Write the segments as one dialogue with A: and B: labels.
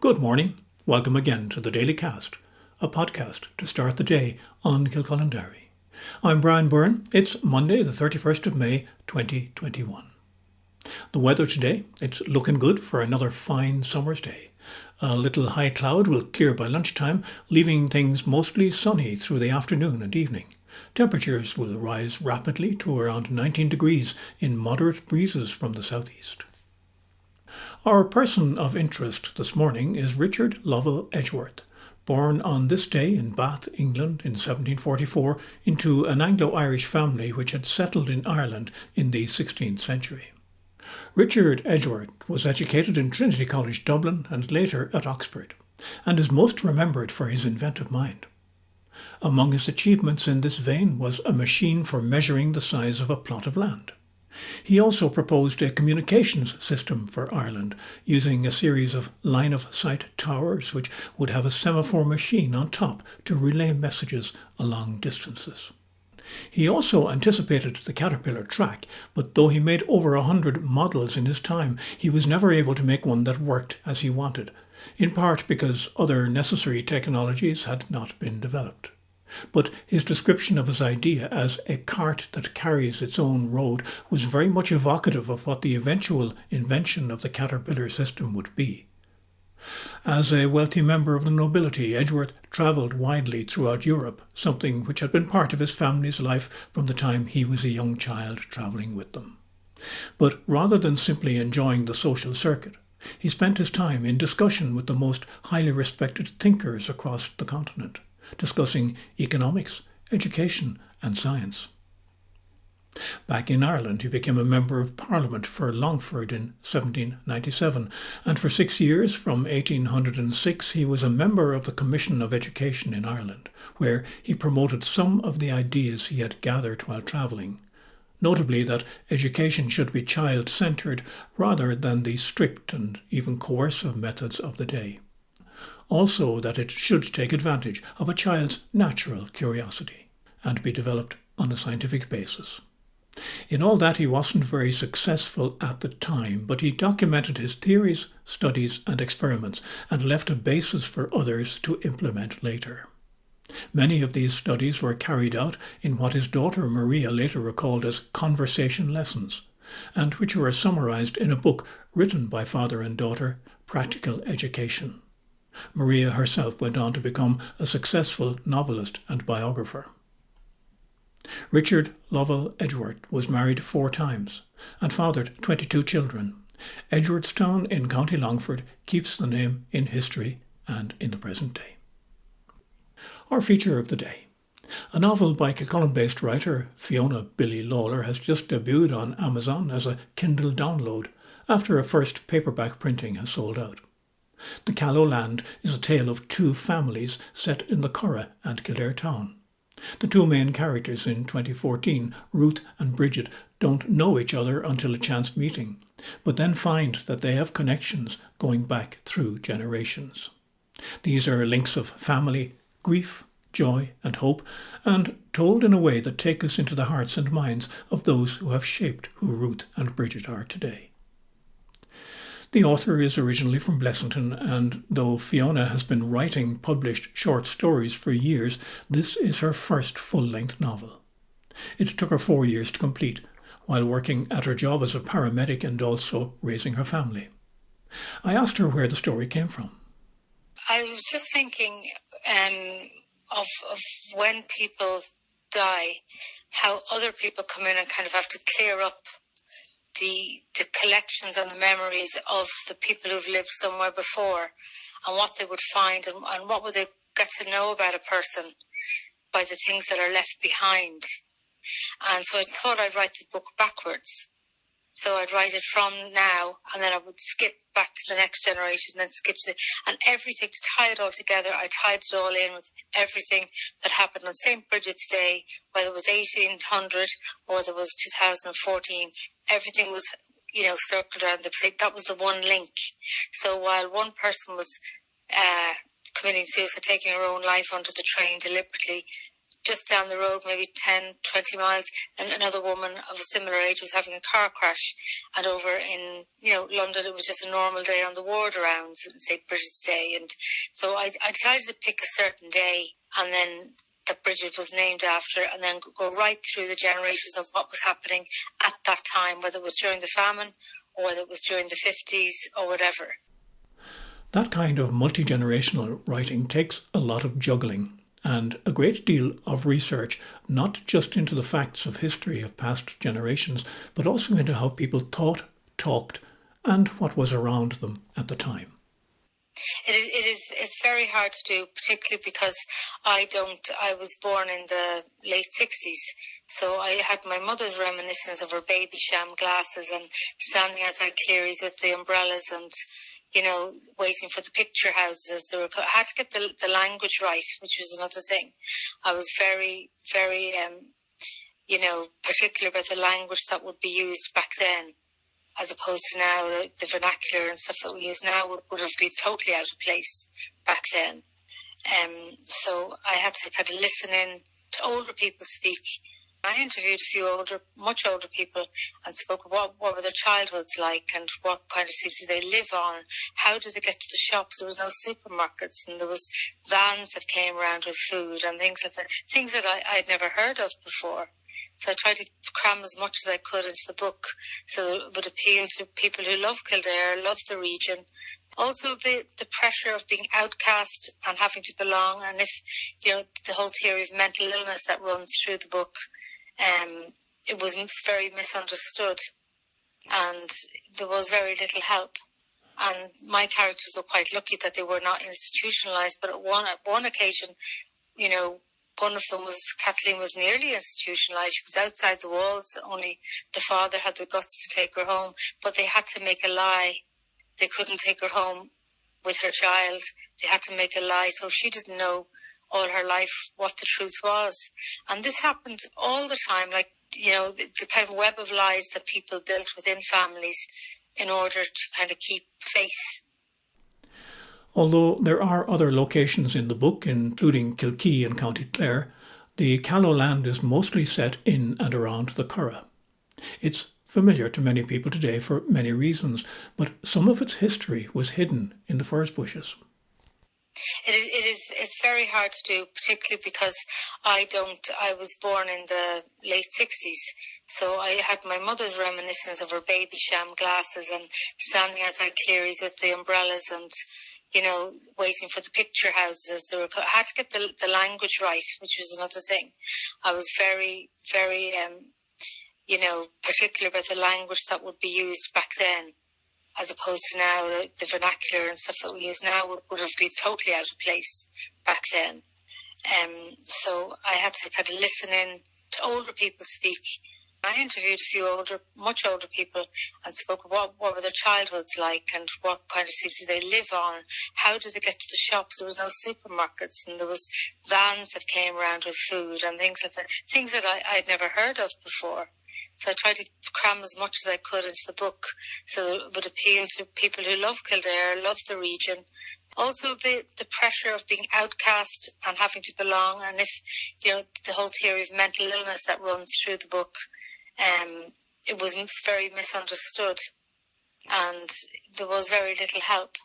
A: Good morning. Welcome again to the Daily Cast, a podcast to start the day on Kilcullen Diary. I'm Brian Byrne. It's Monday, the 31st of May, 2021. The weather today, it's looking good for another fine summer's day. A little high cloud will clear by lunchtime, leaving things mostly sunny through the afternoon and evening. Temperatures will rise rapidly to around 19 degrees in moderate breezes from the southeast. Our person of interest this morning is Richard Lovell Edgeworth, born on this day in Bath, England in 1744 into an Anglo-Irish family which had settled in Ireland in the 16th century. Richard Edgeworth was educated in Trinity College Dublin and later at Oxford, and is most remembered for his inventive mind. Among his achievements in this vein was a machine for measuring the size of a plot of land. He also proposed a communications system for Ireland, using a series of line-of-sight towers which would have a semaphore machine on top to relay messages along distances. He also anticipated the caterpillar track, but though he made over 100 models in his time, he was never able to make one that worked as he wanted, in part because other necessary technologies had not been developed. But his description of his idea as a cart that carries its own road was very much evocative of what the eventual invention of the caterpillar system would be. As a wealthy member of the nobility, Edgeworth travelled widely throughout Europe, something which had been part of his family's life from the time he was a young child travelling with them. But rather than simply enjoying the social circuit, he spent his time in discussion with the most highly respected thinkers across the continent, discussing economics, education and science. Back in Ireland, he became a member of Parliament for Longford in 1797, and for 6 years, from 1806, he was a member of the Commission of Education in Ireland, where he promoted some of the ideas he had gathered while travelling, notably that education should be child-centred rather than the strict and even coercive methods of the day. Also that it should take advantage of a child's natural curiosity and be developed on a scientific basis. In all that he wasn't very successful at the time, but he documented his theories, studies and experiments and left a basis for others to implement later. Many of these studies were carried out in what his daughter Maria later recalled as conversation lessons, and which were summarized in a book written by father and daughter, Practical Education. Maria herself went on to become a successful novelist and biographer. Richard Lovell Edgeworth was married 4 times and fathered 22 children. Edgeworthstown in County Longford keeps the name in history and in the present day. Our feature of the day. A novel by Kilcullen-based writer Fiona Billie Lawlor has just debuted on Amazon as a Kindle download after a first paperback printing has sold out. The Callow Land is a tale of 2 families set in the Curragh and Kildare town. The 2 main characters in 2014, Ruth and Bridget, don't know each other until a chance meeting, but then find that they have connections going back through generations. These are links of family, grief, joy and hope, and told in a way that take us into the hearts and minds of those who have shaped who Ruth and Bridget are today. The author is originally from Blessington, and though Fiona has been writing published short stories for years, this is her first full-length novel. It took her 4 years to complete, while working at her job as a paramedic and also raising her family. I asked her where the story came from.
B: I was just thinking of when people die, how other people come in and kind of have to clear up the collections and the memories of the people who've lived somewhere before, and what they would find and what would they get to know about a person by the things that are left behind. And so I thought I'd write the book backwards. So I'd write it from now, and then I would skip back to the next generation, then skip to and everything to tie it all together. I tied it all in with everything that happened on St. Bridget's Day, whether it was 1800 or whether it was 2014. Everything was, circled around the place. That was the one link. So while one person was committing suicide, taking her own life under the train deliberately, just down the road, maybe 10, 20 miles, and another woman of a similar age was having a car crash. And over in, London, it was just a normal day on the ward rounds, St. Bridget's Day. And so I decided to pick a certain day, and then that Bridget was named after, and then go right through the generations of what was happening at that time, whether it was during the famine or whether it was during the 50s or whatever.
A: That kind of multi-generational writing takes a lot of juggling and a great deal of research, not just into the facts of history of past generations, but also into how people thought, talked, and what was around them at the time.
B: It's very hard to do, particularly because I was born in the late 60s, so I had my mother's reminiscence of her baby sham glasses and standing outside Cleary's with the umbrellas and, waiting for the picture houses. I had to get the language right, which was another thing. I was very, very, particular about the language that would be used back then, as opposed to now, the vernacular and stuff that we use now would have been totally out of place back then. So I had to kind of listen in to older people speak. I interviewed a few much older people and spoke about what were their childhoods like and what kind of cities did they live on, how did they get to the shops. There was no supermarkets and there was vans that came around with food and things like that, things that I'd never heard of before. So I tried to cram as much as I could into the book so that it would appeal to people who love Kildare, love the region. Also the pressure of being outcast and having to belong, and if, the whole theory of mental illness that runs through the book, it was very misunderstood and there was very little help. And my characters were quite lucky that they were not institutionalised, but at one occasion, one of them Kathleen was nearly institutionalised. She was outside the walls. Only the father had the guts to take her home, but they had to make a lie. They couldn't take her home with her child. They had to make a lie, so she didn't know all her life what the truth was. And this happened all the time, the kind of web of lies that people built within families in order to kind of keep faith.
A: Although there are other locations in the book, including Kilkee in County Clare, the Callow Land is mostly set in and around the Curragh. It's familiar to many people today for many reasons, but some of its history was hidden in the furze bushes.
B: It's very hard to do, particularly because I was born in the late 60s, so I had my mother's reminiscence of her baby sham glasses and standing outside Cleary's with the umbrellas and, waiting for the picture houses. I had to get the language right, which was another thing. I was very, very, particular about the language that would be used back then, as opposed to now, the vernacular and stuff that we use now would have been totally out of place back then. So I had to kind of listen in to older people speak. I interviewed a few much older people and spoke about what were their childhoods like and what kind of cities did they live on, how did they get to the shops. There was no supermarkets and there was vans that came around with food and things like that, things that I'd never heard of before. So I tried to cram as much as I could into the book so that it would appeal to people who love Kildare, love the region. Also the pressure of being outcast and having to belong, and if, the whole theory of mental illness that runs through the book, it was very misunderstood and there was very little help.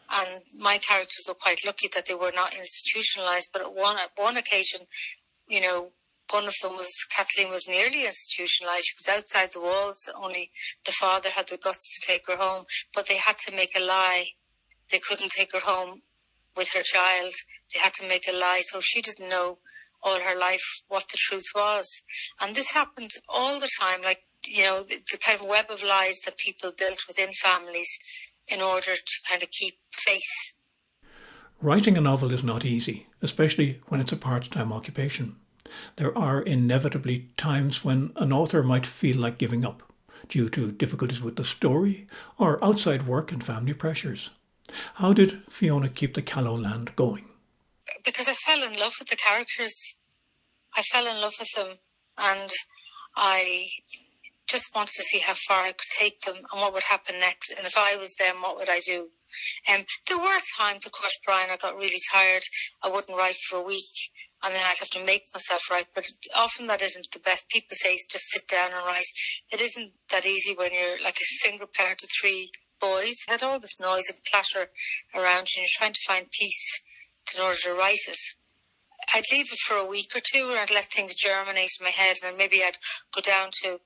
B: And my characters were quite lucky that they were not institutionalised, but at one occasion, one of them Kathleen was nearly institutionalised. She was outside the walls. Only the father had the guts to take her home, but they had to make a lie. They couldn't take her home with her child. They had to make a lie, so she didn't know all her life what the truth was. And this happened all the time, the kind of web of lies that people built within families in order to kind of keep faith.
A: Writing a novel is not easy, especially when it's a part-time occupation. There are inevitably times when an author might feel like giving up due to difficulties with the story or outside work and family pressures. How did Fiona keep the Callow Land going?
B: Because I fell in love with the characters. I fell in love with them and I just wanted to see how far I could take them and what would happen next. And if I was them, what would I do? There were times, of course, Brian, I got really tired. I wouldn't write for a week. and then I'd have to make myself write. But often that isn't the best. People say just sit down and write. It isn't that easy when you're like a single parent of 3 boys. I had all this noise and clatter around you, and you're trying to find peace in order to write it. I'd leave it for a week or 2 and I'd let things germinate in my head, and then maybe I'd go down to,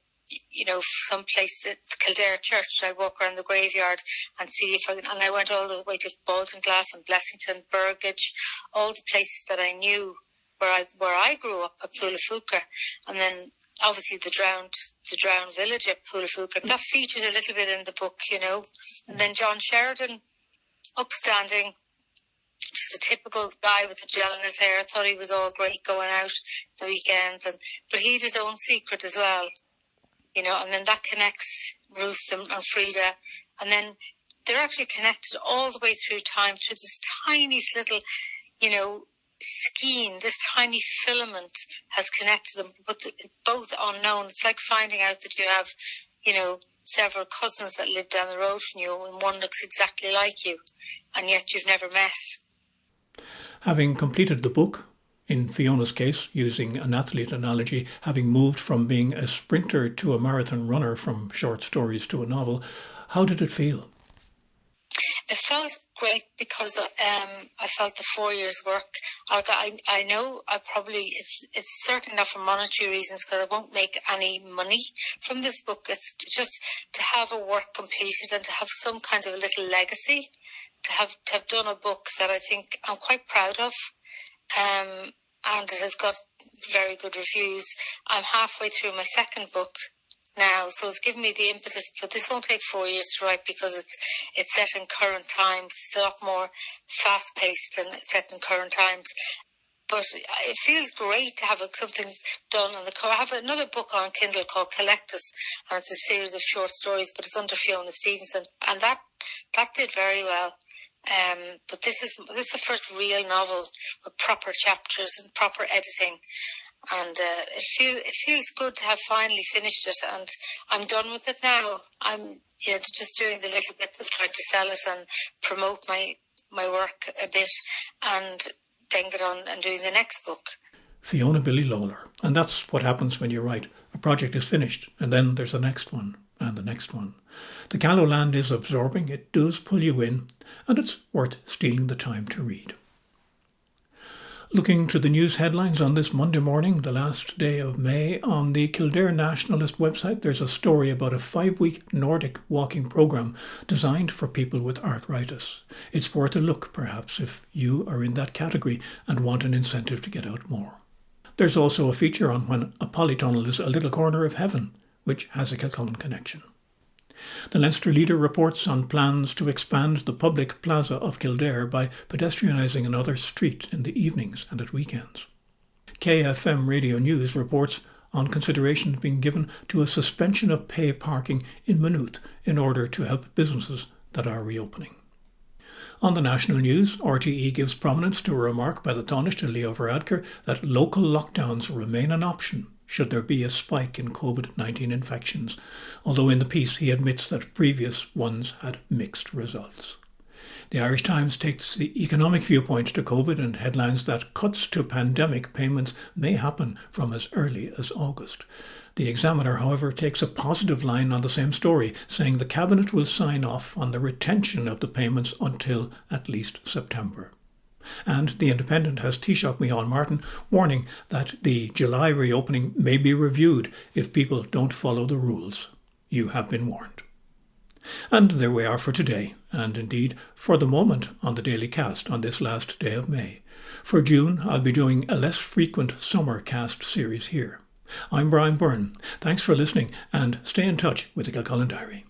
B: some place at Kildare Church. I'd walk around the graveyard and see if and I went all the way to Baltinglass and Blessington, Burgage, all the places that I knew where I grew up at Pulafuka, and then obviously the drowned village at Pulafuka. That features a little bit in the book, And then John Sheridan, upstanding, just a typical guy with the gel in his hair, thought he was all great going out the weekends, but he had his own secret as well, and then that connects Ruth and Frida, and then they're actually connected all the way through time through this tiny little, skein, this tiny filament has connected them, but both unknown. It's like finding out that you have, several cousins that live down the road from you, and one looks exactly like you, and yet you've never met.
A: Having completed the book, in Fiona's case, using an athlete analogy, having moved from being a sprinter to a marathon runner, from short stories to a novel, how did it feel?
B: It felt great because I felt the 4 years' work. I know it's certainly not for monetary reasons, because I won't make any money from this book. It's just to have a work completed and to have some kind of a little legacy, to have done a book that I think I'm quite proud of, and it has got very good reviews. I'm halfway through my second book now, so it's given me the impetus, but this won't take 4 years to write because it's set in current times. It's a lot more fast-paced and it's set in current times. But it feels great to have something done on the cover. I have another book on Kindle called Collect Us, and it's a series of short stories, but it's under Fiona Stevenson, and that did very well. But this is the first real novel with proper chapters and proper editing, and it feels good to have finally finished it, and I'm done with it now. I'm just doing the little bit of trying to sell it and promote my work a bit, and then get on and doing the next book.
A: Fiona Billie Lawlor. And that's what happens when you write. A project is finished, and then there's the next one, and the next one. The Callow Land is absorbing, it does pull you in, and it's worth stealing the time to read. Looking to the news headlines on this Monday morning, the last day of May, on the Kildare Nationalist website, there's a story about a 5-week Nordic walking programme designed for people with arthritis. It's worth a look, perhaps, if you are in that category and want an incentive to get out more. There's also a feature on when a polytunnel is a little corner of heaven, which has a Kilcullen connection. The Leinster Leader reports on plans to expand the public plaza of Kildare by pedestrianising another street in the evenings and at weekends. KFM Radio News reports on consideration being given to a suspension of pay parking in Maynooth in order to help businesses that are reopening. On the national news, RTE gives prominence to a remark by the Taoiseach Leo Varadkar that local lockdowns remain an option should there be a spike in COVID-19 infections, although in the piece he admits that previous ones had mixed results. The Irish Times takes the economic viewpoint to COVID and headlines that cuts to pandemic payments may happen from as early as August. The Examiner, however, takes a positive line on the same story, saying the Cabinet will sign off on the retention of the payments until at least September. And The Independent has Taoiseach Micheál Martin warning that the July reopening may be reviewed if people don't follow the rules. You have been warned. And there we are for today, and indeed for the moment on the Daily Cast on this last day of May. For June, I'll be doing a less frequent summer cast series here. I'm Brian Byrne. Thanks for listening, and stay in touch with the Kilcullen Diary.